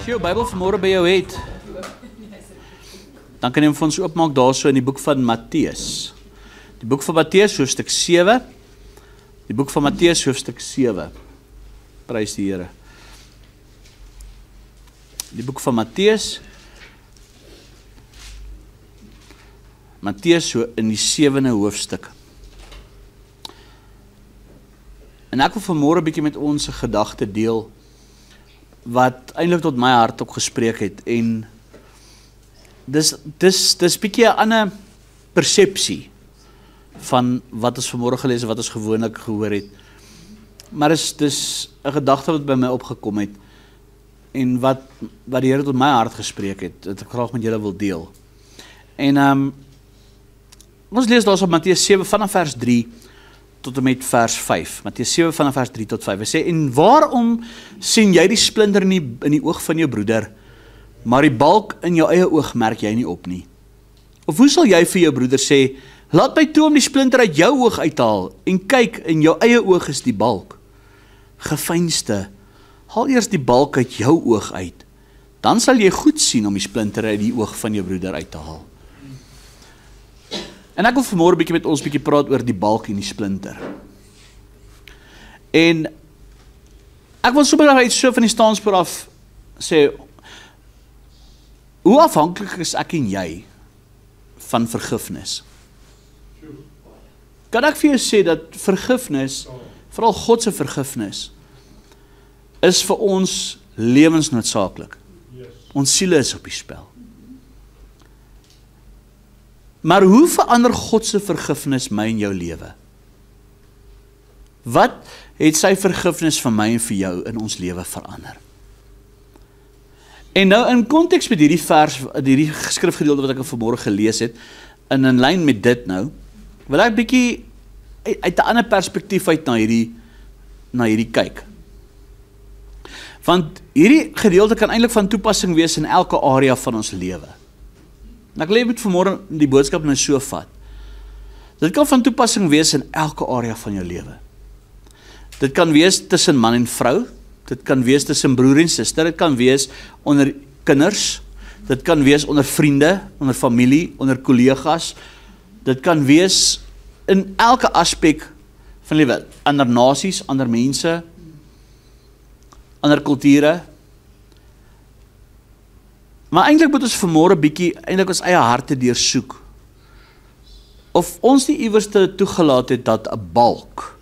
As jy jou Bybel vanmôre by jou het, dan kan jy hom vir ons oopmaak daarso in die boek van Matteus. Die boek van Matteus hoofstuk 7. Die boek van Matteus hoofstuk 7. Prys die Here. Die boek van Matteus. Matteus in die 7de hoofstuk. En ek wil vanmôre 'n bietjie met ons 'n gedagte deel wat eintlik tot my hart ook gespreek het, en dis bietjie 'n ander persepsie van wat ons vanmôre gelees en wat ons gewoonlik gehoor het. Maar dis 'n gedagte wat by my opgekom het en wat die Here tot my hart gespreek het, wat ek graag met julle wil deel. En ons lees daarso op Matteus 7 vanaf vers 3 tot en met vers 5. Matteus 7 vanaf vers 3 tot 5. Hy sê, en waarom sien jy die splinter in die oog van jou broeder, maar die balk in jou eie oog merk jy nie op nie? Of hoe sal jy vir jou broeder sê, laat my toe om die splinter uit jou oog uit te haal, en kyk, in jou eie oog is die balk. Geveinsde, haal eers die balk uit jou oog uit, dan sal jy goed sien om die splinter uit die oog van jou broeder uit te haal. En ek wil vanmôre bietjie met ons praat oor die balk en die splinter. En ek wil sommer uit so van die staanspoor af sê, hoe afhanklik is ek en jy van vergifnis? Kan ek vir jou sê dat vergifnis, veral God se vergifnis, is vir ons lewensnoodsaaklik. Ons siele is op die spel. Maar hoe verander God se vergifnis my en jou lewe? Wat het sy vergifnis vir my en vir jou in ons lewe verander? En nou in konteks met hierdie vers, hierdie skrifgedeelte wat ek vanmôre gelees het, in lyn met dit nou, wil ek bietjie uit 'n ander perspektief uit na hierdie kyk. Want hierdie gedeelte kan eintlik van toepassing wees in elke area van ons lewe. En ek wil net vanmôre die boodskap nou so vat. Dit kan van toepassing wees in elke area van jou lewe. Dit kan wees tussen man en vrou, dit kan wees tussen broer en suster, dit kan wees onder kinders, dit kan wees onder vriende, onder familie, onder kollegas, dit kan wees in elke aspek van die lewe, ander nasies, ander mense, ander kulture. Maar eintlik moet ons vanmôre bietjie eintlik ons eie harte deursoek. Of ons nie iewers toegelaat het dat 'n balk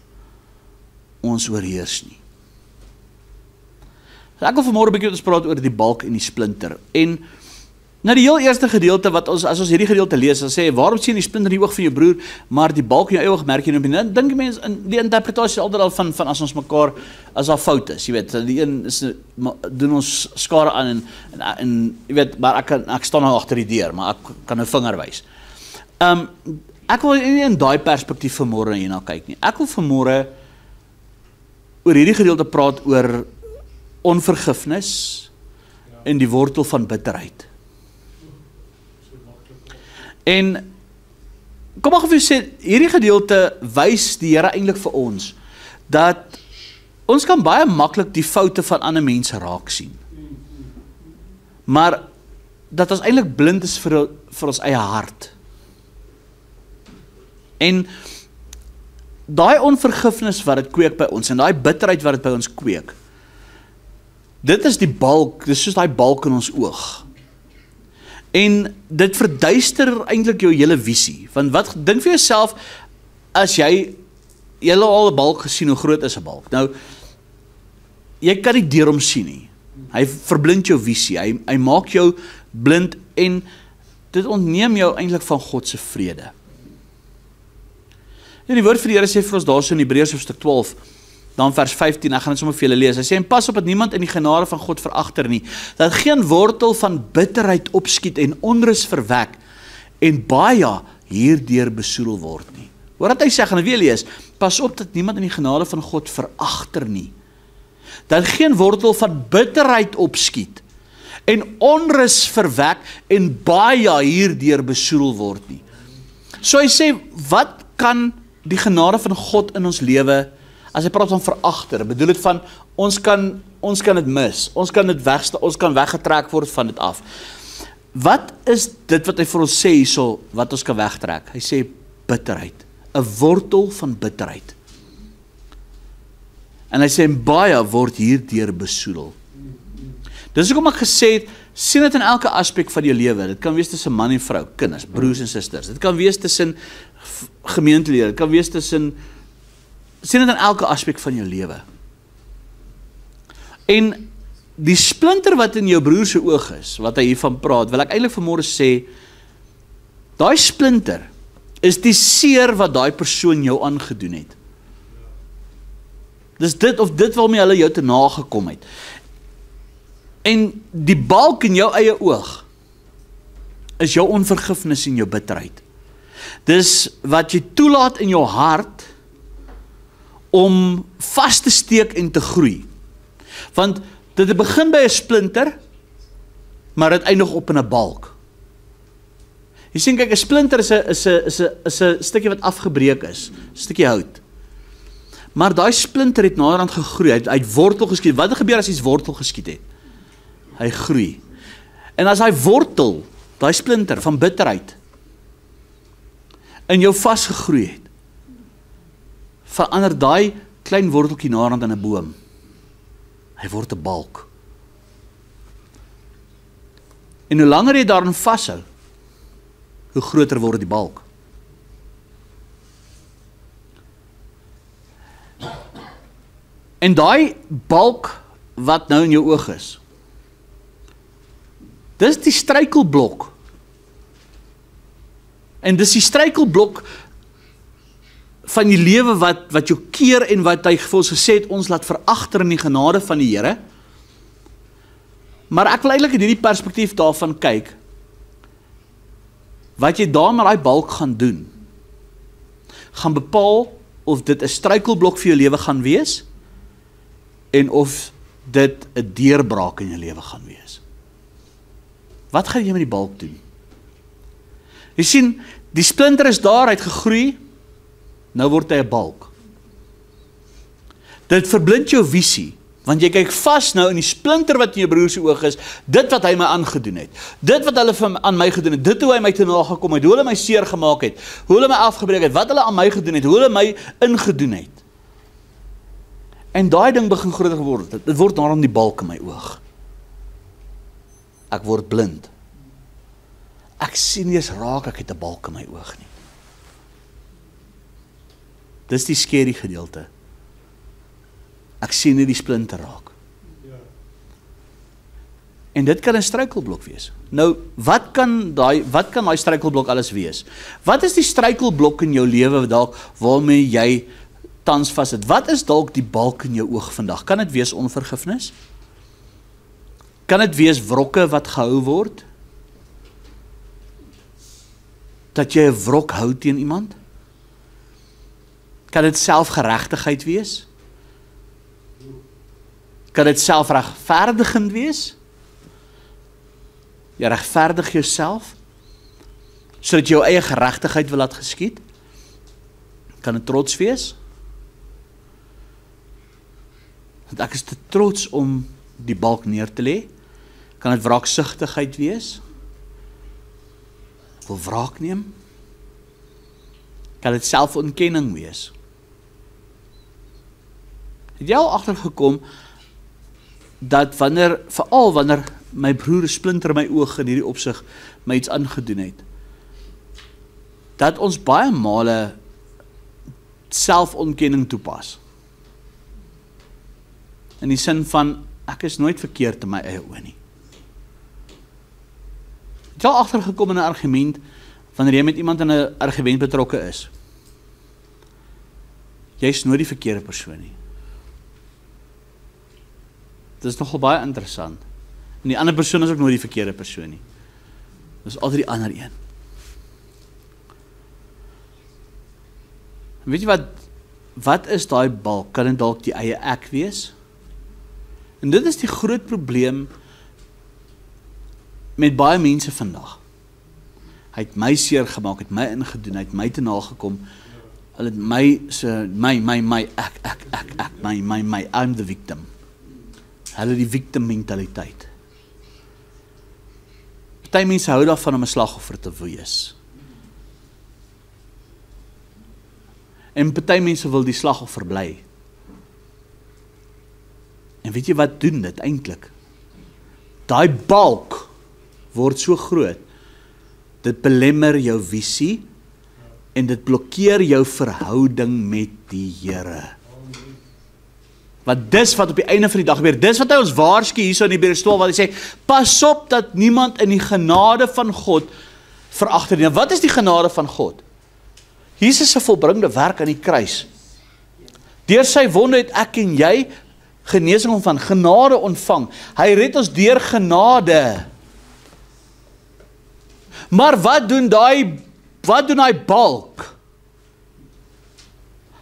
ons oorheers nie. Ek wil vanmôre bietjie met ons praat oor die balk en die splinter. En nou die heel eerste gedeelte wat as ons hierdie gedeelte lees, dan sê waarom sien die splinter in die oog van jou broer, maar die balk in jou eie oog merk jy nie op nie. Dan dink mense in die interpretasie altyd al van as ons mekaar, as daar fout is, jy weet, die een doen ons skade aan en jy weet, maar ek staan nou agter die deur, maar ek kan nou vinger wys. Ek wil nie in daai perspektief vanmôre hierna kyk nie. Ek wil vanmôre oor hierdie gedeelte praat oor onvergifnis en die wortel van bitterheid. En kom maar vir sê, hierdie gedeelte wys die Here eintlik vir ons dat ons kan baie maklik die foute van ander mense raak sien. Maar dat ons eintlik blind is vir ons eie hart. En daai onvergifnis wat dit kweek by ons en daai bitterheid wat dit by ons kweek, dit is die balk, dis soos daai balk in ons oog. En dit verduister eintlik jou hele visie. Want wat dink vir jouself as jy al 'n balk gesien, hoe groot is 'n balk? Nou, jy kan nie deur hom sien nie. Hy verblind jou visie. Hy maak jou blind en dit ontneem jou eintlik van God se vrede. En die woord van die Here sê vir ons daarso in Hebreërs hoofstuk 12, dan vers 15, ek gaan dit sommer vir julle lees. Hy sê, en pas op dat niemand in die genade van God veragter nie, dat geen wortel van bitterheid opskiet en onrus verwek, en baie hierdeur besoedel word nie. Hoor wat hy sê, gaan weer lees, pas op dat niemand in die genade van God veragter nie, dat geen wortel van bitterheid opskiet, en onrus verwek, en baie hierdeur besoedel word nie. So hy sê, wat kan die genade van God in ons lewe As hy praat van veragter, bedoel dit van, ons kan dit mis, ons kan weggetrek word van dit af. Wat is dit wat hy vir ons sê hierso, wat ons kan wegtrek? Hy sê bitterheid, 'n wortel van bitterheid. En hy sê, baie word hierdeur besoedel. Dis hoekom ek gesê het, sien dit in elke aspek van jou lewe. Dit kan wees tussen man en vrou, kinders, broers en susters. Dit kan wees tussen gemeentelede, dit kan wees tussen, sien dit in elke aspek van jou lewe. En die splinter wat in jou broer se oog is, wat hy hiervan praat, wil ek eintlik vanmôre sê, daai splinter is die seer wat daai persoon jou aangedoen het. Dis dit waarmee hulle jou te nagekom het. En die balk in jou eie oog is jou onvergifnis en jou bitterheid. Dis wat jy toelaat in jou hart om vas te steek en te groei. Want dit begin by 'n splinter, maar dit eindig op in 'n balk. Jy sien, kyk, 'n splinter is 'n stukkie wat afgebreek is, 'n stukkie hout. Maar daai splinter het naderhand gegroei, hy het wortel geskiet. Wat gebeur as iets wortel geskiet het? Hy groei. En as hy wortel, daai splinter van bitterheid, in jou vasgegroei het, verander daai klein worteltjie naderhand in 'n boom. Hy word 'n balk. En hoe langer jy daarin vashou, hoe groter word die balk. En daai balk wat nou in jou oog is, dis die struikelblok. En dis die struikelblok van die lewe wat jou keer en wat hy vir ons gesê het, ons laat veragter in die genade van die Here. Maar ek wil eintlik in hierdie perspektief daarvan kyk, wat jy daar met daai balk gaan doen, gaan bepaal of dit 'n struikelblok vir jou lewe gaan wees, en of dit 'n deurbraak in jou lewe gaan wees. Wat gaan jy met die balk doen? Jy sien, die splinter is daar, hy het gegroei, nou word hy 'n balk. Dit verblind jou visie, want jy kyk vas nou in die splinter wat in jou broer se oog is, dit wat hy my aangedoen het, dit wat hulle aan my gedoen het, dit hoe hy my te nagekom het, hoe hulle my seer gemaak het, hoe hulle my afgebreek het, wat hulle aan my gedoen het, hoe hulle my ingedoen het. En daai ding begin groter word, dit word daarom die balk in my oog. Ek word blind. Ek sien nie eens raak, ek het 'n balk in my oog nie. Dis die skerry gedeelte. Ek sien nie die splinter raak. En dit kan 'n struikelblok wees. Nou, wat kan daai struikelblok alles wees? Wat is die struikelblok in jou lewe dalk waarmee jy tans vas het? Wat is dalk die balk in jou oog vandag? Kan dit wees onvergifnis? Kan dit wees wrokke wat gehou word? Dat jy 'n wrok hou teen iemand? Kan dit selfgeregtigheid wees? Kan dit selfregverdigend wees? Jy regverdig jouself, sodat jy jou eie geregtigheid wil laat geskied? Kan dit trots wees? Want ek is te trots om die balk neer te lê. Kan dit wraaksugtigheid wees? Ek wil wraak neem? Kan dit selfontkenning wees? Het jy al agtergekom dat veral wanneer my broer 'n splinter in my oog in hierdie opsig my iets aangedoen het, dat ons baie male selfontkenning toepas. In die sin van, ek is nooit verkeerd in my eie oë nie. Het jy al agtergekom in 'n argument, wanneer jy met iemand in 'n argument betrokke is? Jy is nooit die verkeerde persoon nie. Dit is nogal baie interessant. En die ander persoon is ook nooit die verkeerde persoon nie. Dit is altyd die ander een. En weet jy wat is daai balk? Kan dit dalk die eie ek wees? En dit is die groot probleem met baie mense vandag. Hy het my seer gemaak, het my ingedoen, hy het my te nagekom. hulle my, I'm the victim. Hulle die victim mentaliteit. Party mense hou daarvan om 'n slagoffer te wees. En party mense wil die slagoffer bly. En weet jy wat doen dit eintlik? Daai balk word so groot, dit belemmer jou visie en dit blokkeer jou verhouding met die Here. Want dis wat op die einde van die dag gebeur, dis wat hy ons waarsku hierso in Hebreërs 12, wat hy sê, pas op dat niemand in die genade van God veragter nie. Wat is die genade van God? Jesus se volbringde werk aan die kruis. Deur sy wonde het ek en jy genesing ontvang, genade ontvang. Hy red ons deur genade. Maar wat doen daai balk?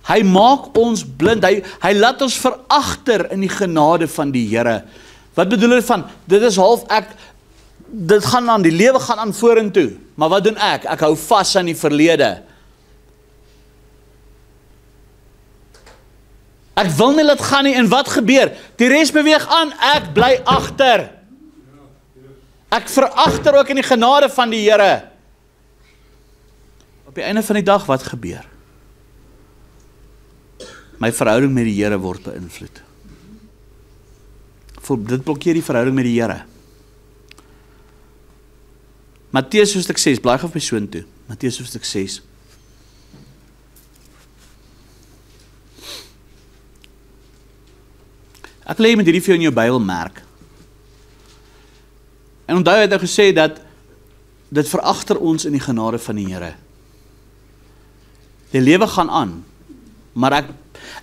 Hy maak ons blind, hy laat ons veragter in die genade van die Here. Wat bedoel hy van? Dit is half dit gaan aan, die lewe gaan aan vorentoe. Maar wat doen ek? Ek hou vas aan die verlede. Ek wil nie laat gaan nie, en wat gebeur? Die res beweeg aan, ek bly agter. Ek veragter ook in die genade van die Here. Op die einde van die dag, wat gebeur? My verhouding met die Here word beïnvloed. Dit blokkeer die verhouding met die Here. Matteus hoofstuk 6, blaai gou op my soon toe. Matteus hoofstuk 6. Ek wil hê jy moet hierdie vir jou in jou Bybel merk. En onthou het nou gesê dat dit veragter ons in die genade van die Here. Die lewe gaan aan, maar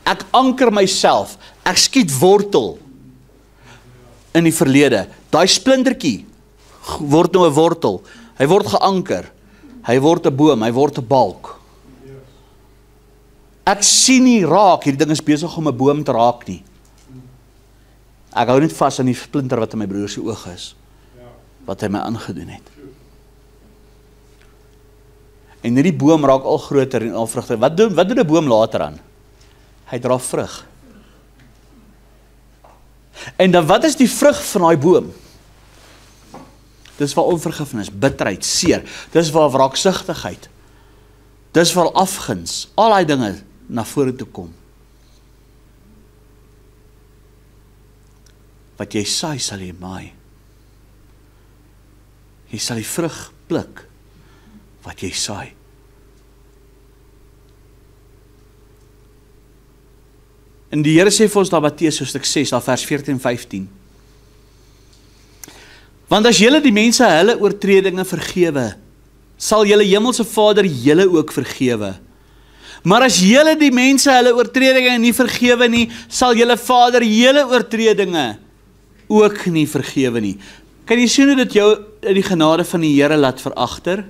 ek anker myself, ek skiet wortel in die verlede. Daai splintertjie word nou 'n wortel. Hy word geanker. Hy word 'n boom, hy word 'n balk. Ek sien nie raak, hierdie ding is besig om 'n boom te raak nie. Ek hou net vas aan die splinter wat in my broer se oog is, wat hy my aangedoen het. En hierdie boom raak al groter en al vrugter. Wat doen 'n boom later aan? Hy dra vrug. En dan wat is die vrug van daai boom? Dis waar onvergifnis, bitterheid, seer. Dis waar wraaksigtigheid. Dis waar afguns, al daai dinge na vore toe kom. Wat jy saai, sal jy maai. Jy sal die vrug pluk wat jy saai. En die Here sê vir ons daar Matteus hoofstuk 6, daar vers 14 en 15. Want as julle die mense hulle oortredinge vergewe, sal julle hemelse Vader julle ook vergewe. Maar as julle die mense hulle oortredinge nie vergewe nie, sal julle Vader julle oortredinge ook nie vergewe nie. Kan jy sien hoe dit jou in die genade van die Here laat veragter?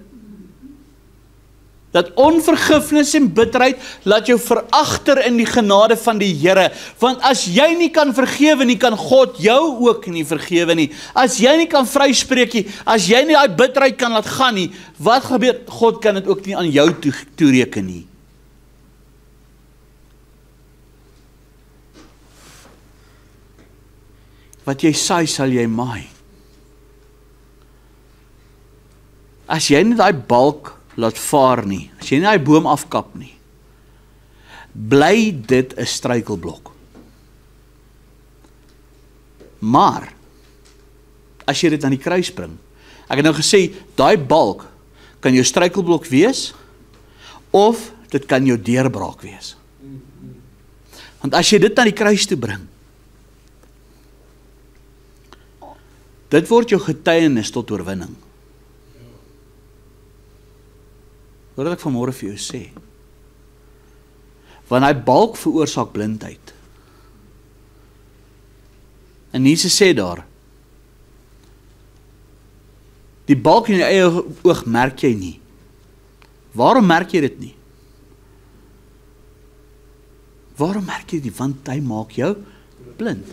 Dat onvergifnis en bitterheid laat jou veragter in die genade van die Here. Want as jy nie kan vergewe nie, kan God jou ook nie vergewe nie. As jy nie kan vryspreek nie, as jy nie daai bitterheid kan laat gaan nie, wat gebeur? God kan dit ook nie aan jou toereken nie. Wat jy saai, sal jy maai. As jy nie daai balk laat vaar nie, as jy nie daai boom afkap nie, bly dit 'n struikelblok. Maar, as jy dit aan die kruis bring, ek het nou gesê, daai balk kan jou struikelblok wees, of dit kan jou deurbraak wees. Want as jy dit aan die kruis toe bring, dit word jou getuienis tot oorwinning. Hoor wat ek vanmôre vir jou sê. Want hy balk veroorsaak blindheid. En Jesus sê daar, die balk in jou eie oog merk jy nie. Waarom merk jy dit nie? Waarom merk jy dit nie? Want hy maak jou blind.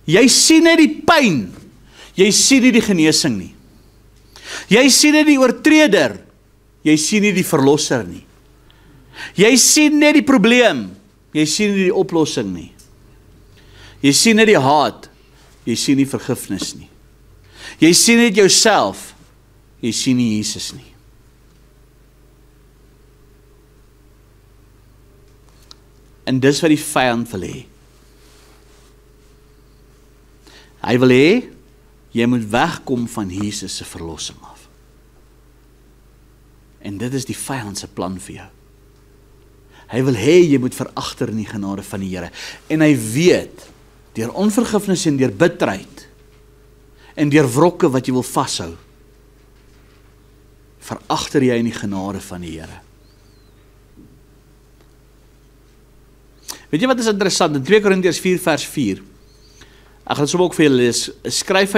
Jy sien net die pyn, jy sien nie die genesing nie. Jy sien net die oortreder, jy sien nie die verlosser nie. Jy sien net die probleem, jy sien nie die oplossing nie. Jy sien net die haat, jy sien nie vergifnis nie. Jy sien net jouself, jy sien nie Jesus nie. En dis wat die vyand wil hê. Hy wil hê, jy moet wegkom van Jesus se verlossing af. En dit is die vyand se plan vir jou. Hy wil hê, jy moet veragter in die genade van die Here. En hy weet, deur onvergifnis en deur bitterheid, en deur wrokke wat jy wil vashou, veragter jy in die genade van die Here. Weet jy wat is interessant? In 2 Korintiërs 4 vers 4, ek gaan dit sommer ook vir julle lees, skryf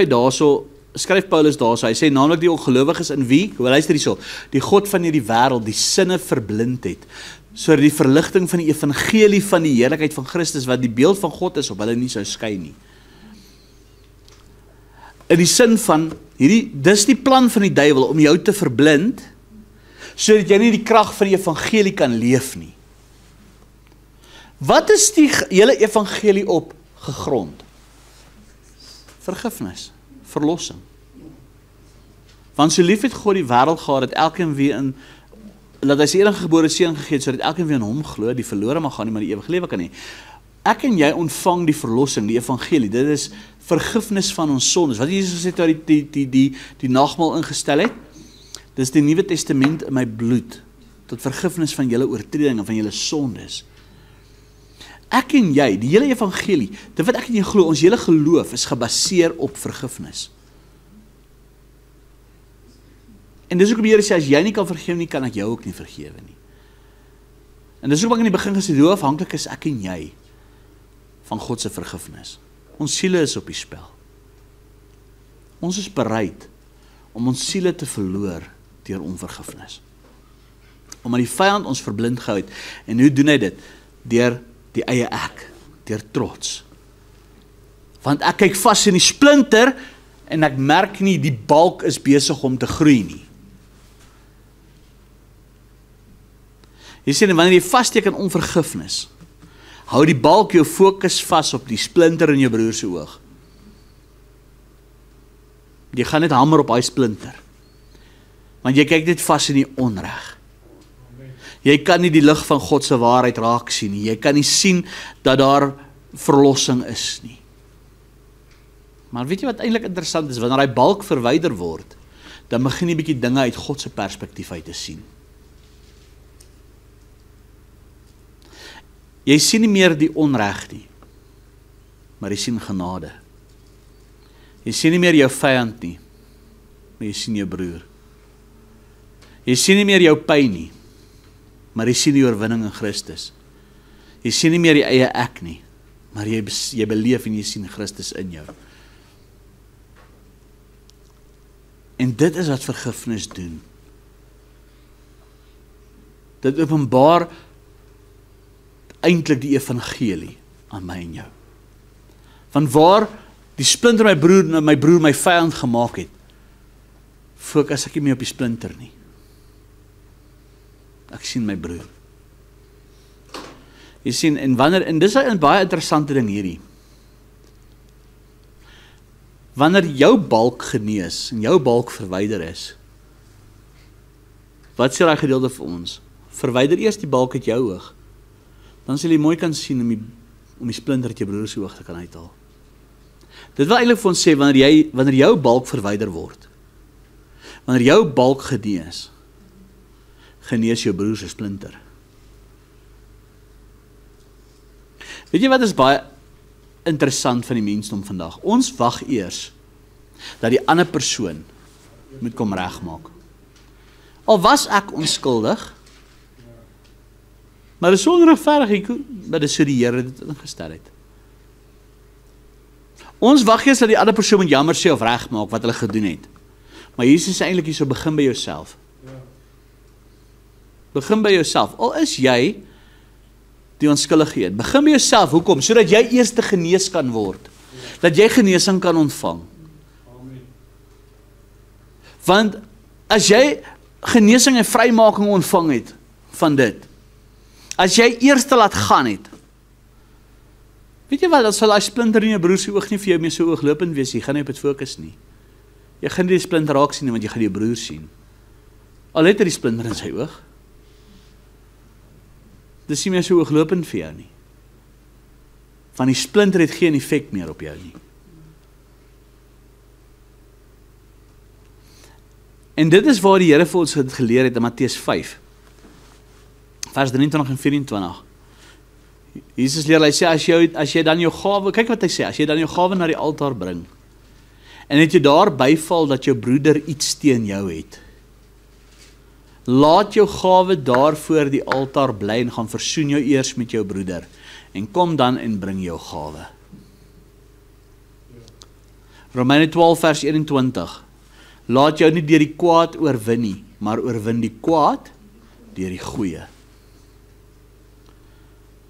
Paulus daarso, hy sê naamlik die ongelowiges in wie, luister hierso, die God van hierdie wêreld die sinne verblind het, sodat die verligting van die evangelie van die heerlikheid van Christus, wat die beeld van God is, op hulle nie sou skyn nie. In die sin van, dis die plan van die duiwel, om jou te verblind, sodat jy nie die krag van die evangelie kan leef nie. Wat is die hele evangelie op gegrond? Vergifnis, verlossing. Want so lief het God die wêreld gehad, dat elkeen wie in, dat hy sy enige gebore seun gegee het, sodat elkeen wie in hom glo, die verlore mag gaan nie, maar die ewige lewe kan hê. Ek en jy ontvang die verlossing, die evangelie, dit is vergifnis van ons sondes. Wat Jesus het daar die nagmaal ingestel het, dit is die Nuwe Testament in my bloed, tot vergifnis van julle oortredinge, van julle sondes. Ek en jy, die hele evangelie, dit wat ek en jy glo, ons hele geloof is gebaseer op vergifnis. En dis ook die Here sê, as jy nie kan vergewe nie, kan ek jou ook nie vergewe nie. En dis ook wat ek in die begin gesê, hoe afhanklik is ek en jy van God se vergifnis. Ons siele is op die spel. Ons is bereid om ons siele te verloor deur onvergifnis. Omdat die vyand ons verblind gehou het. En hoe doen hy dit? Deur die eie ek, deur trots. Want ek kyk vas in die splinter en ek merk nie die balk is besig om te groei nie. Jy sien, wanneer jy vassteek in onvergifnis, hou die balk jou fokus vas op die splinter in jou broer se oog. Jy gaan net hamer op hy splinter. Want jy kyk net vas in die onreg. Jy kan nie die lig van God se waarheid raak sien nie. Jy kan nie sien dat daar verlossing is nie. Maar weet jy wat eintlik interessant is? Wanneer hy balk verwyder word, dan begin jy bietjie dinge uit God se perspektief uit te sien. Jy sien nie meer die onreg nie, maar jy sien genade. Jy sien nie meer jou vyand nie, maar jy sien jou broer. Jy sien nie meer jou pyn nie, maar jy sien die oorwinning in Christus. Jy sien nie meer die eie ek nie, maar jy beleef en jy sien Christus in jou. En dit is wat vergifnis doen. Dit openbaar eintlik die evangelie aan my en jou. Van waar die splinter my broer my vyand gemaak het, fokus ek nie meer op die splinter nie. Ek sien my broer. Jy sien, en dis 'n baie interessante ding hierdie. Wanneer jou balk genees en jou balk verwyder is, wat sê daai gedeelte vir ons? Verwyder eers die balk uit jou oog, dan sal jy mooi kan sien om die splinter uit jou broer se oog te kan uithaal. Dit wil eintlik vir ons sê, wanneer jou balk verwyder word, wanneer jou balk genees jou broer se splinter. Weet jy wat is baie interessant van die mensdom vandag? Ons wag eers dat die ander persoon moet kom regmaak. Al was ek onskuldig, maar dit is so onregverdig, dat is so die Here dit ingestel het. Ons wag eers dat die ander persoon moet jammer sê of regmaak wat hulle gedoen het. Maar Jesus sê eintlik hier so, begin by jouself. Begin by jouself. Al is jy die onskuldige een. Begin by jouself. Hoekom? Sodat jy eers te genees kan word. Dat jy genesing kan ontvang. Amen. Want as jy genesing en vrymaking ontvang het van dit, As jy eers te laat gaan het, weet jy wat, dan sal daai splinter in jou broer se oog nie vir jou meer so ooglopend wees, jy gaan nie op dit fokus nie. Jy gaan nie die splinter raak sien nie, want jy gaan jou broer sien. Al het hy die splinter in sy oog. Dis nie meer so ooglopend vir jou nie. Want die splinter het geen effek meer op jou nie. En dit is waar die Here vir ons het geleer het in Matteus 5, vers 23 en 24. Jesus leer, hy sê, as jy dan jou gawe, kyk wat hy sê, as jy dan jou gawe na die altaar bring, en het jy daar byval dat jou broeder iets teen jou het, laat jou gawe daar voor die altaar bly en gaan versoen jou eers met jou broeder, en kom dan en bring jou gawe. Romeine 12 vers 21, laat jou nie deur die kwaad oorwin nie, maar oorwin die kwaad deur die goeie.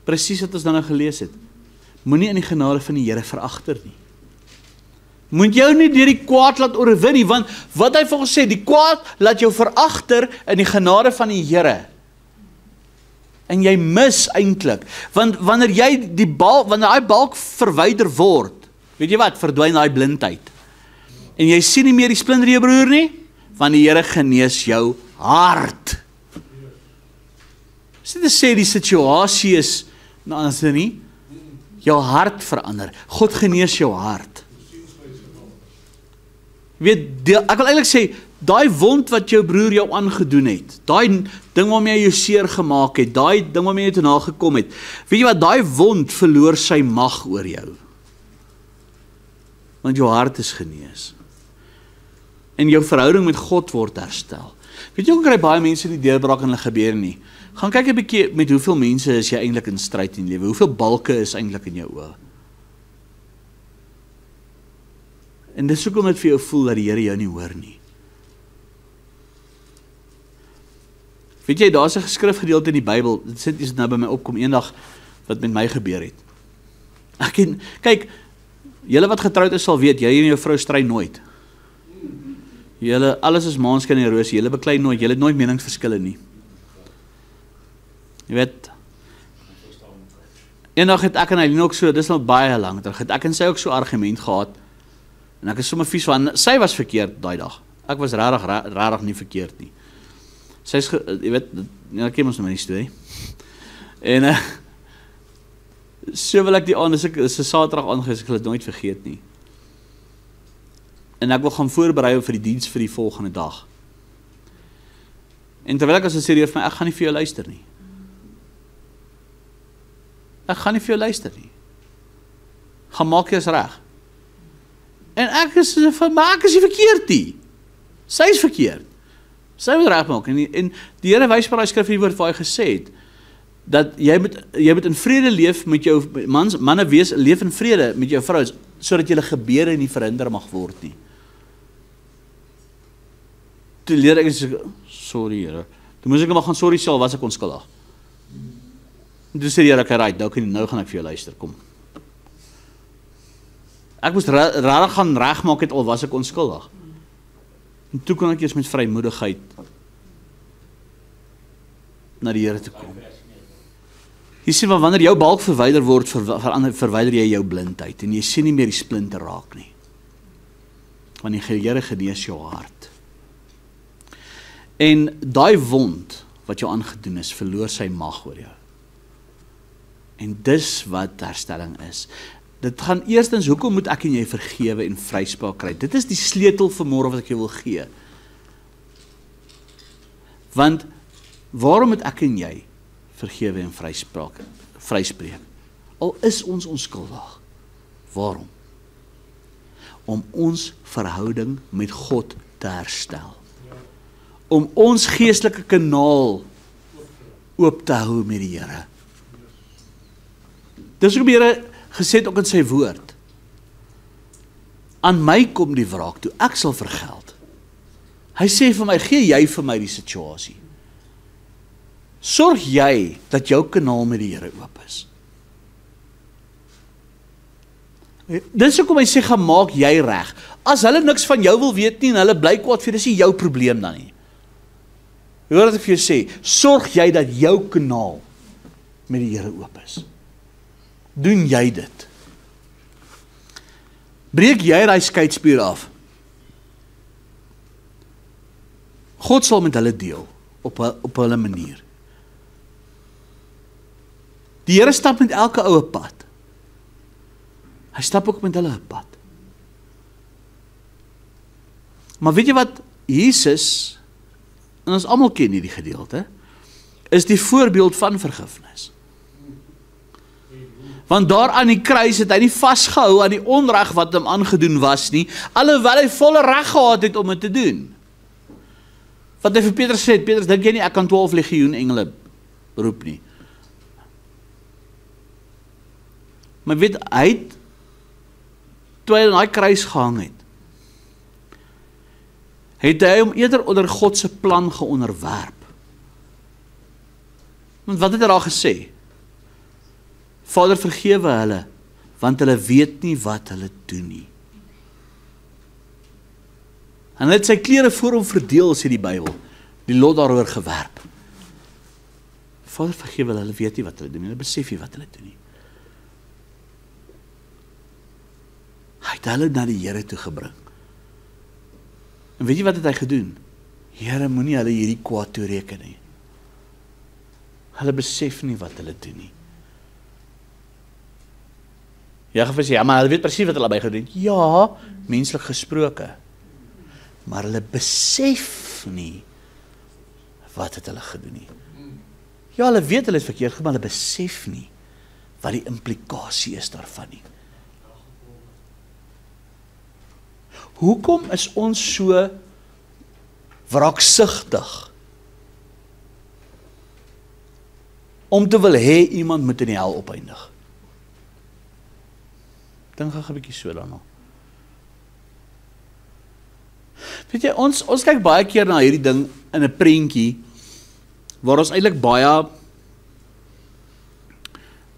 Presies wat ons dan nou gelees het. Moenie in die genade van die Here veragter nie. Moet jou nie deur die kwaad laat oorwin nie, want wat hy vir ons sê, die kwaad laat jou veragter in die genade van die Here. En jy mis eintlik, want wanneer daai balk verwyder word, weet jy wat, verdwyn daai blindheid. En jy sien nie meer die splinter in jou broer nie, want die Here genees jou hart. Dis nie te sê die situasie is anders nie, jou hart verander. God genees jou hart. Weet, ek wil eintlik sê, daai wond wat jou broer jou aangedoen het, daai ding waarmee hy jou seer gemaak het, daai ding waarmee jy toe nagekom het, weet jy wat, daai wond verloor sy mag oor jou. Want jou hart is genees. En jou verhouding met God word herstel. Weet jy, hoe kry baie mense die deurbraak in hulle gebeur nie? Gaan kyk 'n bietjie met hoeveel mense is jy eintlik in stryd in lewe, hoeveel balke is eintlik in jou oë. En dis hoekom dit vir jou voel dat die Here jou nie hoor nie. Weet jy, daar's 'n geskrifgedeelte in die Bybel, dit sit iets nou by my opkom eendag wat met my gebeur het. Kyk, julle wat getroud is sal weet, jy en jou vrou stry nooit. Julle, alles is maanskyn en roos, julle beklei nooit, julle het nooit meningsverskille nie. Jy weet, eendag het ek en Eileen ook so, dis nou baie lank terug, het ek en sy ook so argument gehad, en ek is sommer vies van, sy was verkeerd daai dag, ek was rarig nie verkeerd nie. Sy is, jy weet, ek ken ons nou my die storie, en so wil ek die aand, is 'n Saterdag aangewees, ek wil dit nooit vergeet nie. En ek wil gaan voorberei vir die diens vir die volgende dag. En terwyl ek as 'n serieus vir my, ek gaan nie vir jou luister nie. Ek gaan nie vir jou luister nie. Gaan maak jy is reg. En ek is nie verkeerd nie. Sy is verkeerd. Sy moet reg maak. En die Here wys vir daai skrif hier woord waar hy gesê het, dat jy moet in vrede leef met jou manne wees, leef in vrede met jou vrou, sodat julle gebeure nie verhinder mag word nie. Toe leer ek sê, sorry Here. Toe moes ek maar gaan sorry sê, was ek onskuldig. En toe sê die Here, right, nou gaan ek vir jou luister, kom. Ek moes rarig gaan regmaak het, al was ek onskuldig. En toe kon ek eers met vrymoedigheid na die Here toe kom. Jy sien, want wanneer jou balk verwyder word, verwyder jy jou blindheid, en jy sien nie meer die splinter raak nie. Want die Here genees jou hart. En daai wond, wat jou aangedoen is, verloor sy mag oor jou. En dis wat herstelling is. Dit gaan eerstens, hoekom moet ek en jy vergewe en vryspraak kry? Dit is die sleutel vanmôre wat ek jou wil gee. Want, waarom moet ek en jy vergewe en vryspreek? Al is ons onskuldig. Waarom? Om ons verhouding met God te herstel. Om ons geestelike kanaal oop te hou met die Here. Dis ook die Here gesê het ook in sy woord. Aan my kom die wraak toe, ek sal vergeld. Hy sê vir my, gee jy vir my die situasie. Sorg jy dat jou kanaal met die Here oop is. Dis hoekom hy sê, gaan maak jy reg. As hulle niks van jou wil weet nie, en hulle bly kwaad vir, dis nie jou probleem dan nie. Hoor wat ek vir jou sê, sorg jy dat jou kanaal met die Here oop is? Doen jy dit? Breek jy daai skeidspier af? God sal met hulle deel, op hulle manier. Die Here stap met elke oue pad. Hy stap ook met hulle pad. Maar weet jy wat, Jesus, en ons almal ken hierdie gedeelte, is die voorbeeld van vergifnis. Want daar aan die kruis het hy nie vasgehou aan die onreg wat hom aangedoen was nie, alhoewel hy volle reg gehad het om dit te doen. Wat hy vir Petrus sê, Petrus, dink jy nie, ek kan 12 legioen engele roep nie. Maar weet, hy het, toe hy aan die kruis gehang het hy hom eerder onder God se plan geonderwerp. Want wat het hy daar gesê? Vader, vergewe hulle, want hulle weet nie wat hulle doen nie. En hy het sy klere voor hom verdeel, sê die Bybel, die lot daaroor gewerp. Vader, vergewe hulle weet nie wat hulle doen nie, hulle besef nie wat hulle doen nie. Hy het hulle na die Here toe gebring. En weet jy wat het hy gedoen? Here, moenie hulle hierdie kwaad toereken nie. Hulle besef nie wat hulle doen nie. Jy gaan sê, ja, maar hulle weet presies wat hulle by gedoen. Ja, menslik gesproke. Maar hulle besef nie wat het hulle gedoen nie. Ja, hulle weet hulle is verkeerd, maar hulle besef nie wat die implikasie is daarvan nie. Hoekom is ons so wraaksigtig om te wil hê iemand moet in die hel opeindig? Dink gou 'n bietjie so daarna. Weet jy, ons kyk baie keer na hierdie ding in 'n prentjie waar ons eintlik baie,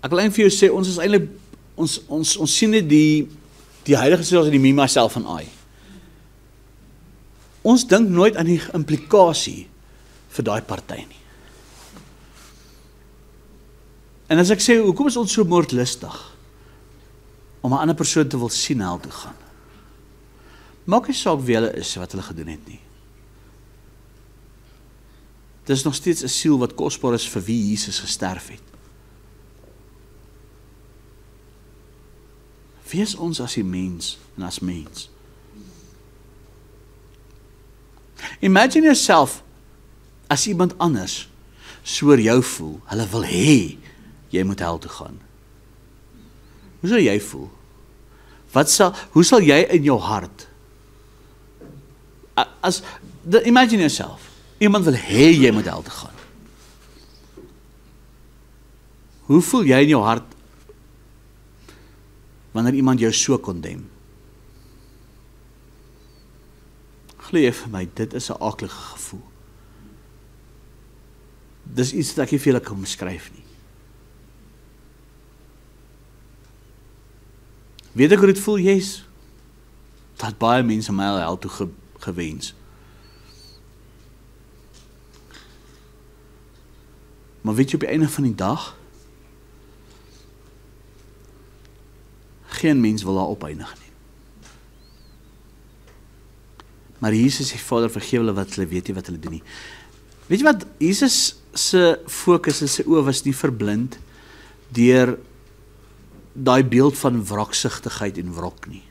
ek wil eintlik vir jou sê, ons is eintlik, ons sien net die heilige sê ons in die me, myself en I. Ons dink nooit aan die implikasie vir daai party nie. En as ek sê, hoekom is ons so moordlustig om 'n ander persoon te wil sien hel toe gaan? Maak nie saak wie hulle is, wat hulle gedoen het nie. Dit is nog steeds 'n siel wat kosbaar is vir wie Jesus gesterf het. Wie is ons as die mens en as mens? Imagine yourself as iemand anders so oor jou voel, hulle wil hê jy moet hel toe gaan. Hoe sal jy voel? Hoe sal jy in jou hart, imagine yourself, iemand wil hê jy moet hel toe gaan. Hoe voel jy in jou hart wanneer iemand jou so condemn? Glo vir my, dit is 'n aaklige gevoel. Dis iets wat ek nie vir julle kan beskryf nie. Weet ek hoe dit voel, yes? Dat baie mense my hel toe gewens. Maar weet jy, op die einde van die dag, geen mens wil daar opeindig nie. Maar Jesus sê, Vader, vergewe hulle wat hulle weet nie wat hulle doen nie. Weet jy wat, Jesus se fokus en sy oë was nie verblind deur daai beeld van wraaksigtigheid en wrok nie.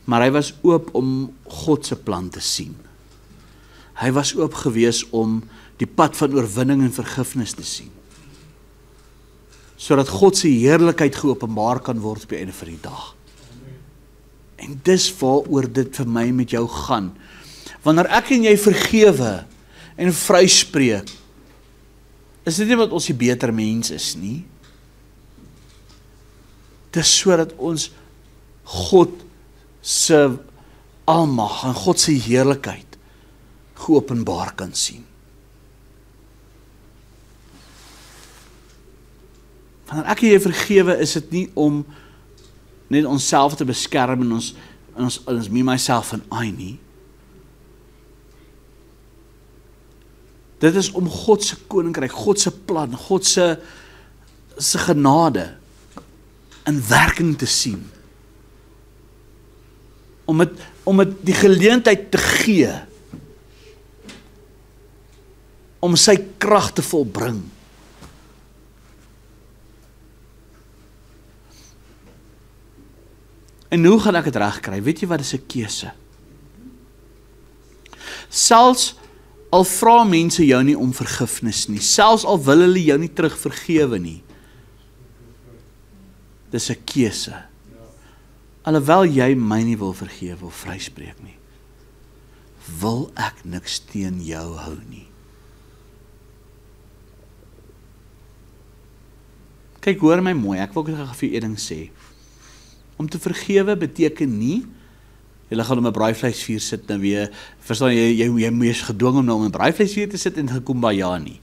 Maar hy was oop om God se plan te sien. Hy was oop gewees om die pad van oorwinning en vergifnis te sien. Sodat God se heerlikheid geopenbaar kan word op die einde van die dag. En dis waaroor dit vir my met jou gaan. Wanneer ek en jy vergewe en vryspreek, is dit nie wat ons die beter mens is nie. Dis sodat ons God se almag en God se heerlikheid geopenbaar kan sien. Wanneer ek en jy vergewe, is dit nie om net onsself te beskerm en ons me, myself en I nie. Dit is om God se koninkryk, God se plan, God se genade in werking te sien. Om het die geleentheid te gee, om sy krag te volbring. En hoe gaan ek het reg kry? Weet jy wat is 'n keuse? Selfs al vra mense jou nie om vergifnis nie, selfs al wil hulle jou nie terug vergewe nie, dis 'n keuse. Alhoewel jy my nie wil vergewe of vryspreek nie, wil ek niks teen jou hou nie. Kyk, hoor my mooi, ek wil graag vir jou een ding sê. Om te vergewe beteken nie, jy gaan om 'n braaivleisvuur sit nou weer, verstaan jy is gedwing om nou om 'n braaivleisvuur te sit en gekumbaya nie.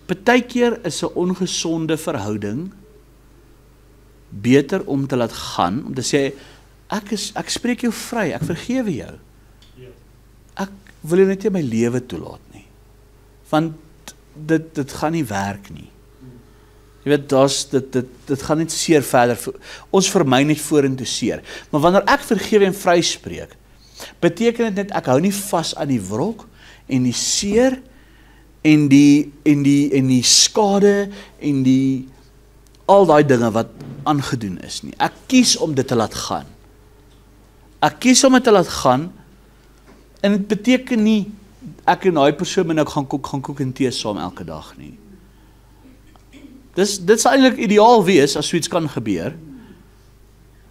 Partykeer is 'n ongesonde verhouding beter om te laat gaan, om te sê, ek spreek jou vry, ek vergewe jou. Ek wil jou net nie my lewe toelaat nie. Want dit gaan nie werk nie. Jy weet, dit gaan net seer verder, ons vermy net vorentoe seer. Maar wanneer ek vergewe en vryspreek, beteken dit net, ek hou nie vas aan die wrok, en die seer, en die skade, en al daai dinge wat aangedoen is nie. Ek kies om dit te laat gaan. Ek kies om dit te laat gaan, en dit beteken nie, ek en daai persoon nou gaan koek en tee saam elke dag nie. Dit sal eintlik ideaal wees as so iets kan gebeur,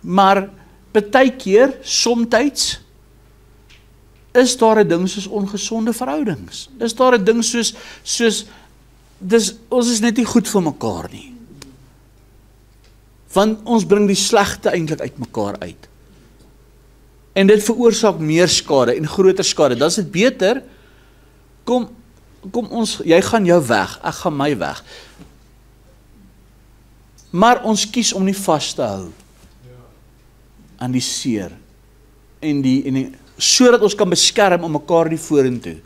maar partykeer, somtyds, is daar 'n ding soos ongesonde verhoudings. Is daar 'n ding soos ons is net nie goed vir mekaar nie. Want ons bring die slegte eintlik uit mekaar uit. En dit veroorsaak meer skade en groter skade. Dan is dit beter, kom ons, jy gaan jou weg, ek gaan my weg. Maar ons kies om nie vas te hou aan die seer en sodat ons kan beskerm om mekaar nie vorentoe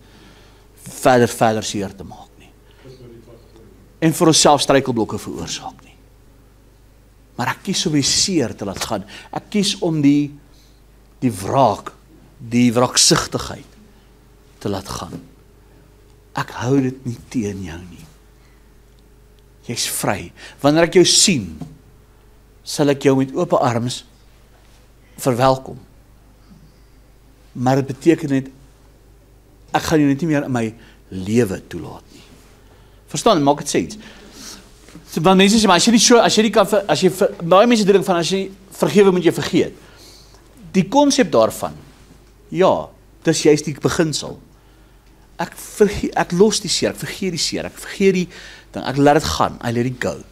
verder seer te maak nie. En vir onsself struikelblokke veroorsaak nie. Maar ek kies om die seer te laat gaan. Ek kies om die wraak, die wraaksigtigheid te laat gaan. Ek hou dit nie teen jou nie. Jy's vry. Wanneer ek jou sien, sal ek jou met oop arms verwelkom. Maar dit beteken net, ek gaan jou net nie meer in my lewe toelaat nie. Verstaan, maak dit sens. Want mense sê, maar as jy baie mense dink van, as jy vergewe moet jy vergeet. Die konsep daarvan, ja, dis juist die beginsel. Ek los die seer, ek vergeet die seer, ek vergeet die ding, ek laat dit gaan, I let it go.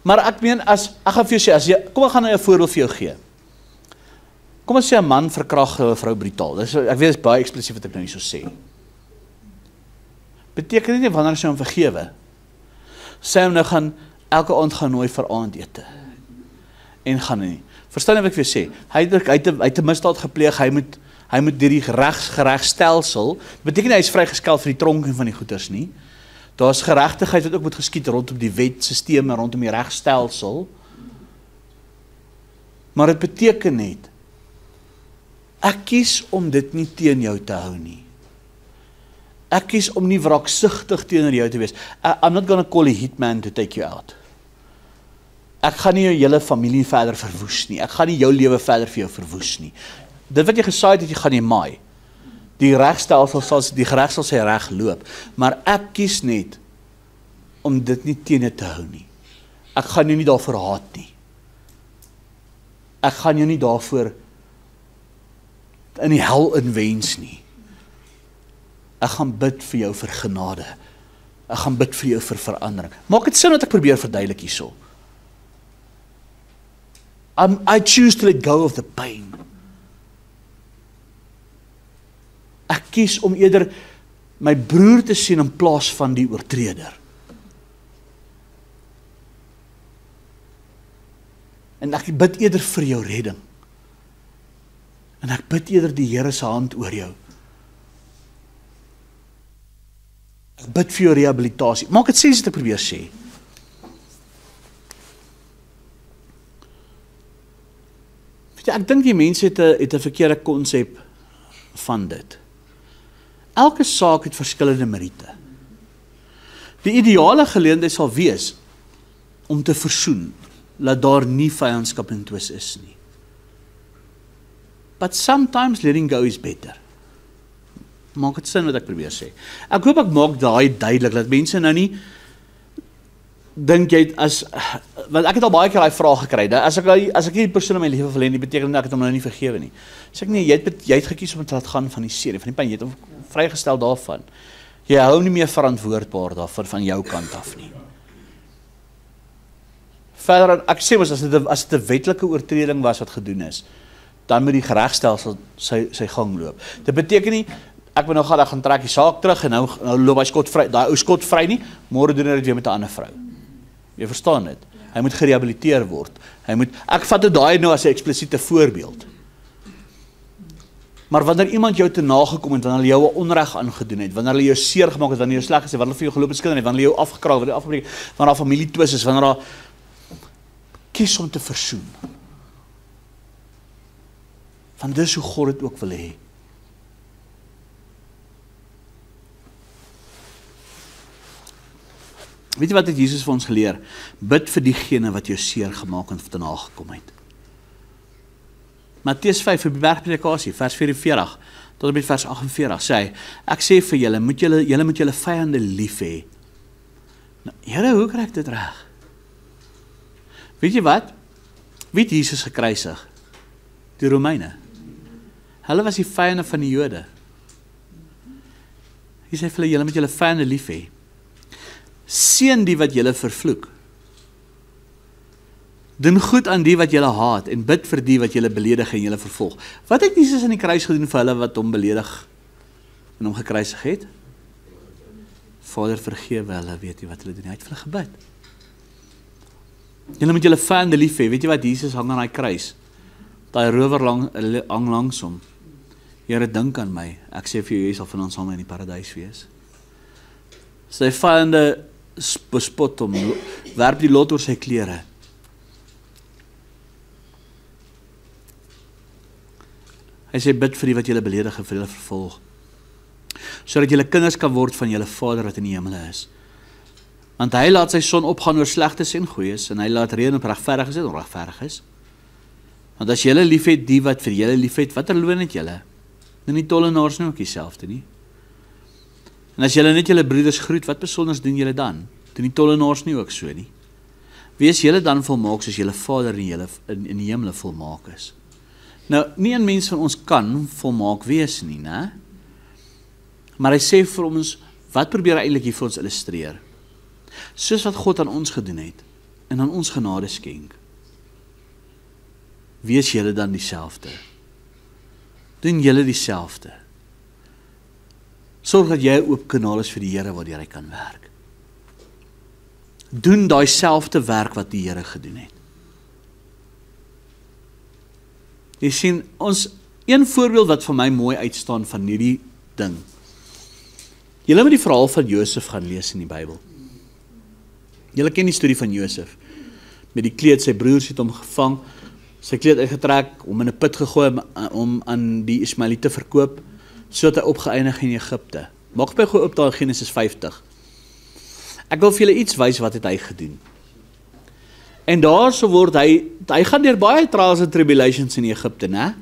Maar ek meen, ek gaan vir jou sê, kom ek gaan nou 'n voorbeeld vir jou gee. Kom ons sê 'n man verkrag 'n vrou brutaal. Ek weet, dit is baie eksplisief wat ek nou hier so sê. Beteken nie wanneer sy hom vergewe, sy hom nou gaan elke aand gaan nooi vir aandete. En gaan nie. Verstaan jy wat ek vir jou sê? Hy het 'n misdaad gepleeg, hy moet deur die geregstelsel, beteken nie hy is vrygeskel vir die tronk en van die goeters nie. Daar's geregtigheid wat ook moet geskied rondom die wetsisteme, rondom die regstelsel. Maar dit beteken net, ek kies om dit nie teen jou te hou nie. Ek kies om nie wraaksigtig teenoor jou te wees. I'm not gonna call a hitman to take you out. Ek gaan nie jou hele familie verder verwoes nie. Ek gaan nie jou lewe verder vir jou verwoes nie. Dit wat jy gesaai het, jy gaan nie maai. Die regstelsel sal sy reg loop. Maar ek kies net om dit nie teen jou te hou nie. Ek gaan jou nie daarvoor haat nie. Ek gaan jou nie daarvoor in die hel inwens nie. Ek gaan bid vir jou vir genade. Ek gaan bid vir jou vir verandering. Maak dit sin wat ek probeer verduidelik hierso. I choose to let go of the pain. Ek kies om eerder my broer te sien in plaas van die oortreder. En ek bid eerder vir jou redding. En ek bid eerder die Here se hand oor jou, bid vir jou rehabilitasie. Maak dit sens wat ek probeer sê. Weet jy, ek dink die mense het 'n verkeerde konsep van dit. Elke saak het verskillende meriete. Die ideale geleentheid sal wees om te versoen, dat daar nie vyandskap en twis is nie. But sometimes letting go is better. Maak het sin wat ek probeer sê. Ek hoop ek maak daai duidelik, dat mense nou nie dink jy, want ek het al baie keer daai vraag gekry, as ek nie die persoon in my lewe verleen, nie beteken dat ek het hom nou nie vergewe nie. Sê ek nee, jy het gekies om te laat gaan van die serie, van die pyn, jy het hom vrygestel daarvan. Jy hou nie meer verantwoordbaar daarvan van jou kant af nie. Verder, ek sê mos, as dit 'n wetlike oortreding was wat gedoen is, dan moet die geregstelsel sy gang loop. Dit beteken nie, ek moet nou gaan trek die saak terug en nou loop hy skotvry, daai ou skotvry nie, môre doen hy dit weer met 'n ander vrou. Jy verstaan dit? Hy moet gerehabiliteer word. Ek vat dit daai nou as 'n eksplisiete voorbeeld. Maar wanneer iemand jou te nagekom het, wanneer hulle jou 'n onreg aangedoen het, wanneer hulle jou seer gemaak het, wanneer jy sleg is, wanneer hulle vir jou geloop het skinder het, wanneer hulle jou afgekraak, wanneer hulle afgebreek, wanneer daar familietwis is, wanneer daar kies om te versoen. Want dis hoe God dit ook wil hê. Weet jy wat het Jesus vir ons geleer? Bid vir diegene wat jou seer gemaak en te nagekom het. Matteus 5 vir die bergpredikasie, vers 44 tot en met vers 48 sê hy, ek sê vir julle moet julle vyande lief hê. Nou, Here, hoe kry ek dit reg? Weet jy wat? Wie het Jesus gekruisig? Die Romeine. Hulle was die vyande van die Jode. Hy sê vir julle moet julle vyande lief hê. Seën die wat julle vervloek. Doen goed aan die wat julle haat en bid vir die wat julle beledig en julle vervolg. Wat het Jesus aan die kruis gedoen vir hulle wat hom beledig en hom gekruisig het? Vader, vergewe hulle, weet jy wat hulle doen? Hy het vir hulle gebid. Julle moet julle vyande lief hê. Weet jy wat Jesus hang aan daai kruis? Daai rower hang langs hom. Here, dink aan my. Ek sê vir jou, jy sal van ons saam in die paradys wees. Sy vyande bespot hom, werp die lot oor sy klere. Hy sê, bid vir die wat julle beledig en vir julle vervolg, sodat julle kinders kan word van julle Vader wat in die hemele is. Want hy laat sy son opgaan oor slegtes en goeies, en hy laat reën op regverdiges en onregverdiges. Want as julle liefhet die wat vir julle liefhet, watter loon het julle? Doen die tollenaars nou ook dieselfde nie? En as julle net julle broeders groet, wat besonders doen julle dan? Doen die tollenaars nie ook so nie? Wees julle dan volmaak soos julle Vader in die hemele volmaak is. Nou, nie een mens van ons kan volmaak wees nie, né? Maar hy sê vir ons, wat probeer hy eintlik hier vir ons illustreer? Soos wat God aan ons gedoen het, en aan ons genade skenk. Wees julle dan dieselfde. Doen julle dieselfde. Sorg dat jy 'n oop kanaal is vir die Here waardeur hy kan werk. Doen daai selfde werk wat die Here gedoen het. Jy sien, een voorbeeld wat vir my mooi uitstaan van hierdie ding. Julle moet die verhaal van Josef gaan lees in die Bybel. Julle ken die storie van Josef. Met die kleed, sy broers het hom gevang, sy kleed uitgetrek, hom in 'n put gegooi om aan die Ismaeliete te verkoop, sodat hy opgeëindig in Egipte. Maak by gooi op daar Genesis 50. Ek wil vir julle iets wys wat het hy gedoen. En daar so word hy gaan deur baie trials and tribulations in Egipte, né?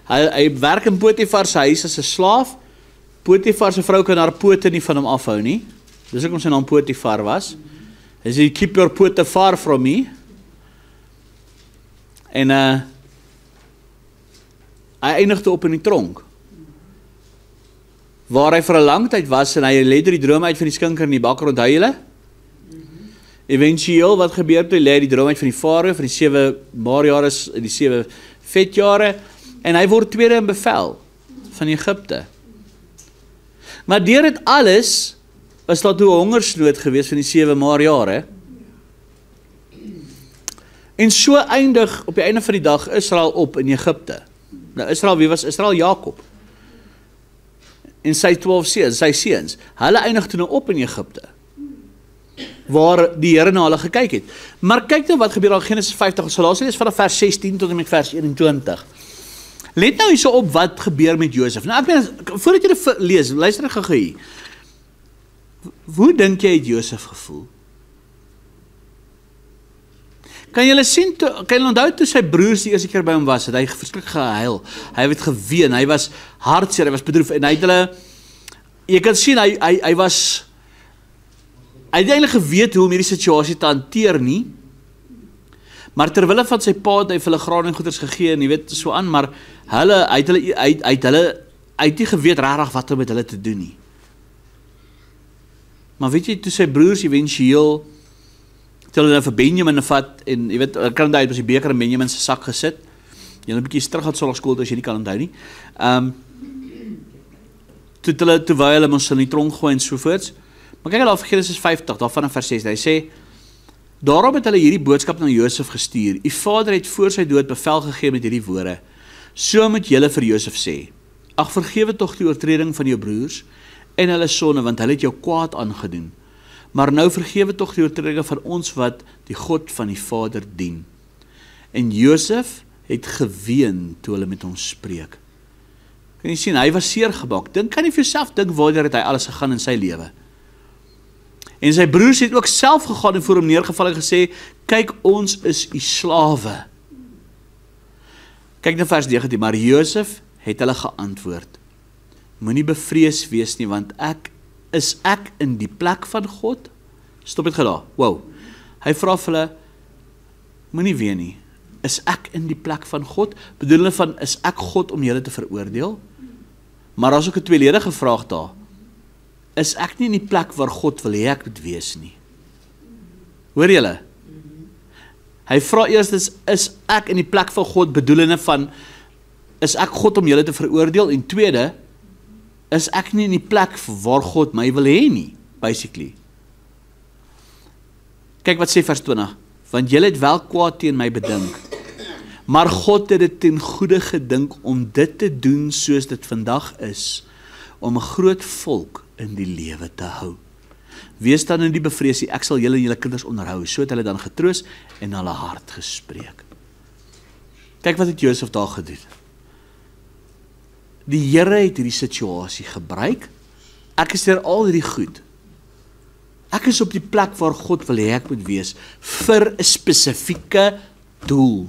Hy werk in Potifar se huis as 'n slaaf. Potifar se vrou kan haar pote nie van hom afhou nie. Dis hoekom sy naam Potifar was. Hy sê, keep your pote far from me. En hy eindigde op in die tronk. Waar hy vir 'n lang tyd was en hy lê deur die droom uit van die skinker in die bakker, onthou julle? Eventueel, wat gebeur toe? Hy lê die droom uit van die farao, van die 7 baarjare, die 7 vetjare, en hy word tweede in bevel van Egipte. Maar deur dit alles, was daar toe 'n hongersnood gewees van die 7 jare. En so eindig op die einde van die dag Israel op in Egipte. Nou Israel, wie was Israel? Jakob. en sy 12 seuns, sy seuns, hulle eindig toe nou op in Egipte, waar die Here na hulle gekyk het. Maar kyk nou wat gebeur al Genesis 50, so laat ons lees vanaf vers 16 tot en met vers 21. Let nou hierso op wat gebeur met Josef. Nou ek meen, voordat jy dit lees, luister gou hier. Hoe dink jy het Josef gevoel? Kan julle sien, kan julle onthou toe sy broers die eerste keer by hom was, het hy verskriklik gehuil, hy het geween, hy was hartseer, hy was bedroef, en hy het hulle, jy kan sien, hy het eintlik geweet hoe om hierdie situasie te hanteer nie, maar terwille van sy pa het hy vir hulle graan en goeders gegee, en jy weet, so aan, maar hy het nie geweet regtig wat om met hulle te doen nie. Maar weet jy, toe sy broers eventueel, toe hulle nou vir Benjamin vat, en jy weet, kan onthou, het ons die beker in Benjamin se sak gesit, jy het 'n bietjie terug uit sondagsskool, as jy nie kan onthou nie, toe wou hulle ons in die tronk gooi en sovoorts, maar kyk hulle Genesis 50, daarvan in vers 6, hy sê, daarom het hulle hierdie boodskap na Josef gestuur, u vader het voor sy dood bevel gegee met hierdie woorde, so moet julle vir Josef sê, ag vergewe tog die oortreding van jou broers, en hulle sonde, want hulle het jou kwaad aangedoen, maar nou vergewe tog die oortredinge van ons wat die God van die Vader dien. En Josef het geween toe hulle met hom spreek. Kan jy sien, hy was seer gemaak. Kan jy vir jouself dink waar het hy alles gegaan in sy lewe? En sy broers het ook self gegaan en voor hom neergeval en gesê, kyk, ons is u slawe. Kyk na vers 19, maar Josef het hulle geantwoord, moenie bevrees wees nie, want is ek in die plek van God? Stop het gedaar, wow. Hy vra vir hulle, moenie ween nie, is ek in die plek van God? Bedoel hulle van, is ek God om julle te veroordeel? Maar as ook 'n tweeledige vraag daar, is ek nie in die plek waar God wil hê ek moet wees nie? Hoor julle? Hy vra eers, is ek in die plek van God, bedoelende van, is ek God om julle te veroordeel? En tweede, is ek nie in die plek waar God my wil hê nie, basically. Kyk wat sê vers 20, want julle het wel kwaad teen my bedink, maar God het dit ten goeie gedink om dit te doen soos dit vandag is, om 'n groot volk in die lewe te hou. Wees dan in die bevreesie, ek sal julle en julle kinders onderhou, so het hulle dan getroos en hulle hart gespreek. Kyk wat het Josef daar gedoen. Die Here het hierdie situasie gebruik, ek is deur al hierdie goed, ek is op die plek waar God wil hê ek moet wees, vir 'n spesifieke doel.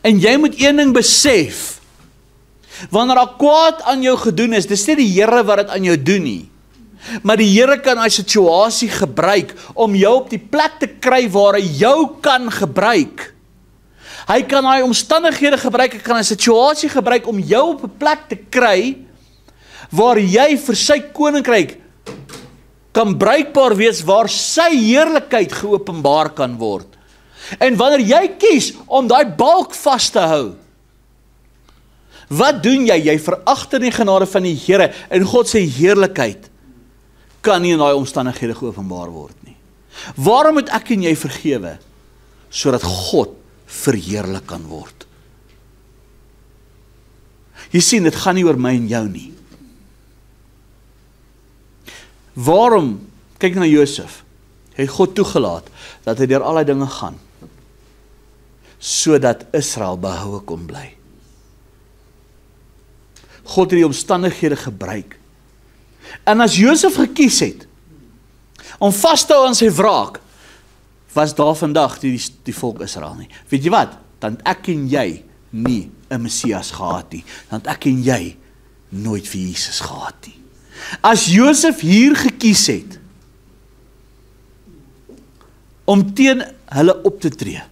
En jy moet een ding besef, wanneer daar kwaad aan jou gedoen is, dis nie die Here wat dit aan jou doen nie, maar die Here kan hy situasie gebruik, om jou op die plek te kry waar hy jou kan gebruik. Hy kan hy omstandighede gebruik, hy kan 'n situasie gebruik om jou op 'n plek te kry, waar jy vir sy koninkryk kan bruikbaar wees, waar sy heerlikheid geopenbaar kan word. En wanneer jy kies om daai balk vas te hou, wat doen jy? Jy veragter die genade van die Here, en God se heerlikheid kan nie in daai omstandighede geopenbaar word nie. Waarom moet ek en jy vergewe? Sodat God verheerlik kan word. Jy sien, dit gaan nie oor my en jou nie. Waarom, kyk na Josef, het God toegelaat, dat hy deur allerlei dinge gaan, sodat Israel behoue kon bly. God het die omstandighede gebruik. En as Josef gekies het, om vas te hou aan sy wraak, was daar vandag die volk Israel nie. Weet jy wat? Dan ek en jy nie 'n Messias gehad nie. Dan ek en jy nooit vir Jesus gehad nie. As Josef hier gekies het, om teen hulle op te tree,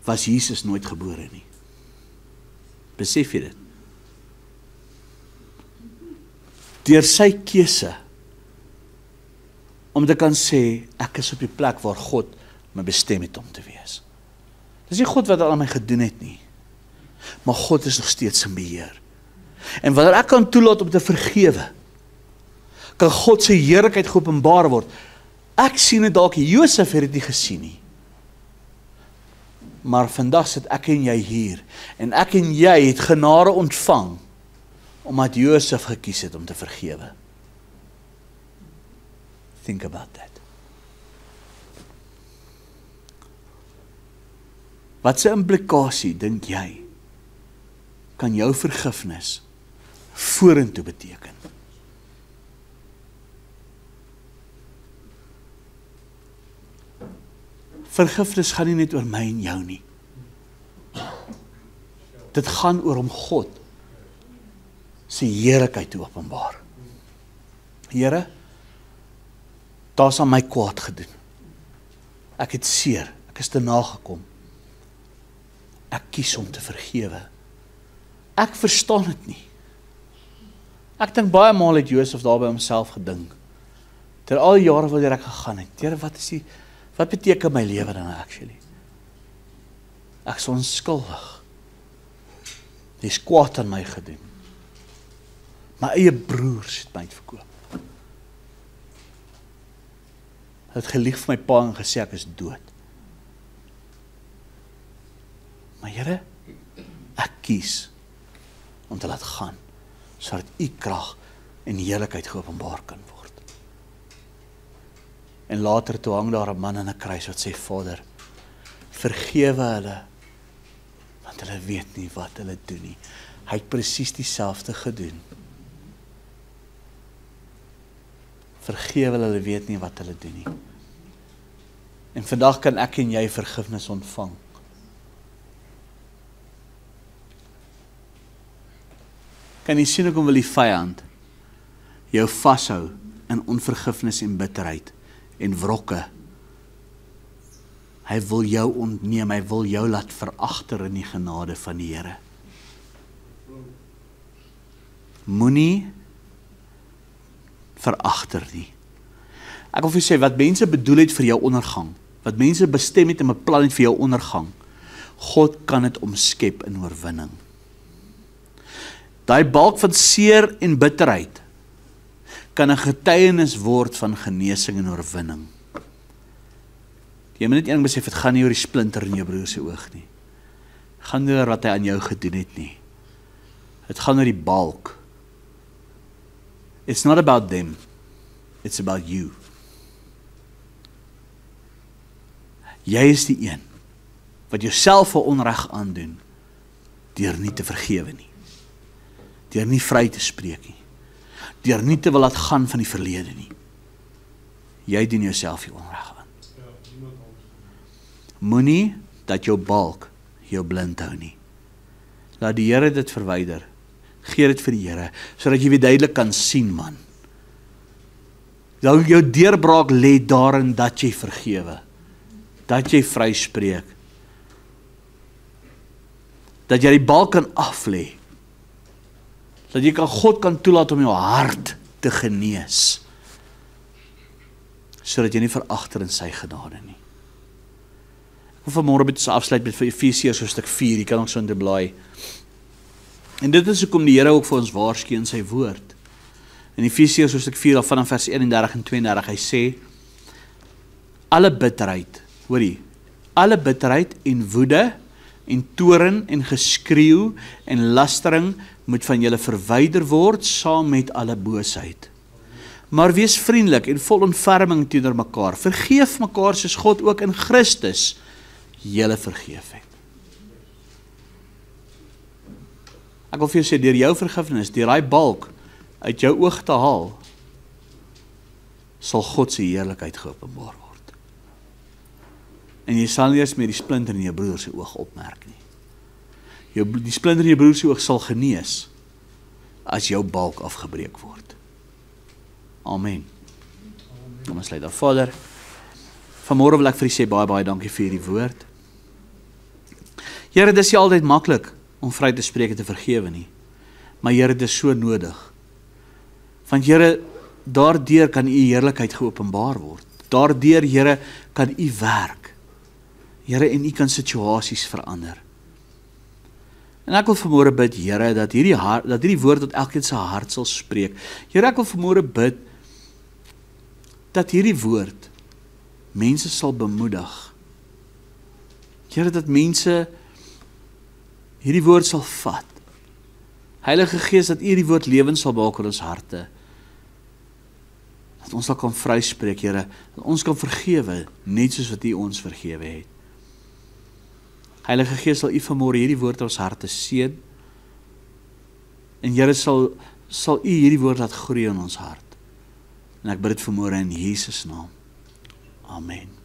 was Jesus nooit gebore nie. Besef jy dit? Deur sy keuse, om te kan sê, ek is op die plek waar God my bestem het om te wees. Dis nie God wat dit aan my gedoen het nie, maar God is nog steeds in beheer. En wanneer ek kan toelaat om te vergewe, kan God se heerlikheid geopenbaar word. Ek sien dit dalk, Josef het dit nie gesien nie. Maar vandag sit ek en jy hier, en ek en jy het genade ontvang, omdat Josef gekies het om te vergewe. Think about that. Wat se implikasie, dink jy, kan jou vergifnis vorentoe beteken? Vergifnis gaan nie net oor my en jou nie. Dit gaan oor om God sy heerlikheid te openbaar. Here, daar's aan my kwaad gedoen. Ek het seer, ek is te nagekom. Ek kies om te vergewe. Ek verstaan dit nie. Ek dink baie maal het Josef daar by homself gedink. Ter al die jare wat ek gegaan het. Here, wat beteken my lewe dan actually? Ek is onskuldig. Dis kwaad aan my gedoen. My eie broers het my verkoop. Het gelieg vir my pa en gesê ek is dood. Maar Here, ek kies om te laat gaan, sodat u krag en heerlikheid geopenbaar kan word. En later toe hang daar 'n man aan 'n kruis wat sê, Vader, vergewe hulle, want hulle weet nie wat hulle doen nie. Hy het presies dieselfde gedoen. Vergewe hulle weet nie wat hulle doen nie. En vandag kan ek en jy vergifnis ontvang. Kan jy sien hoekom wil die vyand jou vashou in onvergifnis en bitterheid en wrokke? Hy wil jou ontneem, hy wil jou laat veragter in die genade van die Here. Moenie veragter nie. Ek wil vir jou sê, wat mense bedoel het vir jou ondergang, wat mense bestem het en beplan het vir jou ondergang, God kan dit omskep in oorwinning. Daai balk van seer en bitterheid kan 'n getuienis word van genesing en oorwinning. Jy moet net een ding besef, het gaan nie oor die splinter in jou broer se oog nie. Het gaan nie oor wat hy aan jou gedoen het nie. Het gaan oor die balk. It's not about them. It's about you. Jy is die een wat jouself 'n onreg aandoen deur nie te vergewe nie. Deur nie vry te spreek nie. Deur nie te wil laat gaan van die verlede nie. Jy doen jouself die onreg aan. Moenie dat jou balk jou blind hou nie. Laat die Here dit verwyder. Gee dit vir die Here, sodat jy weer duidelik kan sien, man. Jou deurbraak lê daarin dat jy vergewe. Dat jy vry spreek. Dat jy die balk kan aflê. Dat jy God kan toelaat om jou hart te genees. Sodat jy nie veragter in sy genade nie. Ek wil vanmôre met ons afsluit met Efesiërs hoofstuk 4, jy kan ook so in die blaai. En dit is hoekom die Here ook vir ons waarsku in sy woord. In Efesiërs hoofstuk 4 vanaf vers 31 en 32, hy sê, alle bitterheid, hoorie, alle bitterheid en woede en toorn en geskreeu en lastering moet van julle verwyder word saam met alle boosheid. Maar wees vriendelik en vol ontferming teenoor mekaar. Vergeef mekaar soos God ook in Christus julle vergeef het. Ek wil vir jou sê, deur jou vergifnis, deur daai balk uit jou oog te haal, sal God se heerlikheid geopenbaar word. En jy sal nie eers meer die splinter in jou broer se oog opmerk nie. Die splinter in jou broer se oog sal genees as jou balk afgebreek word. Amen. Kom ons sluit af. Vader, vanmôre wil ek vir U sê baie dankie vir hierdie woord. Here, dit is nie altyd maklik om vry te spreek en te vergewe nie. Maar Here, dit is so nodig. Want Here, daardeur kan U heerlikheid geopenbaar word. Daardeur, Here, kan U werk. Here, en U kan situasies verander. En ek wil vanmôre bid, Here, dat hierdie woord tot elkeen se hart sal spreek. Here, ek wil vanmôre bid dat hierdie woord mense sal bemoedig Here, dat mense hierdie woord sal vat. Heilige Gees, dat U hierdie woord lewend sal maak in ons harte. Dat ons sal kan vryspreek, Here, dat ons kan vergewe, net soos wat U ons vergewe het. Heilige Gees, sal U vanmôre hierdie woord in ons harte seën, en Here, sal U hierdie woord laat groei in ons hart. En ek bid dit vanmôre in Jesus naam. Amen.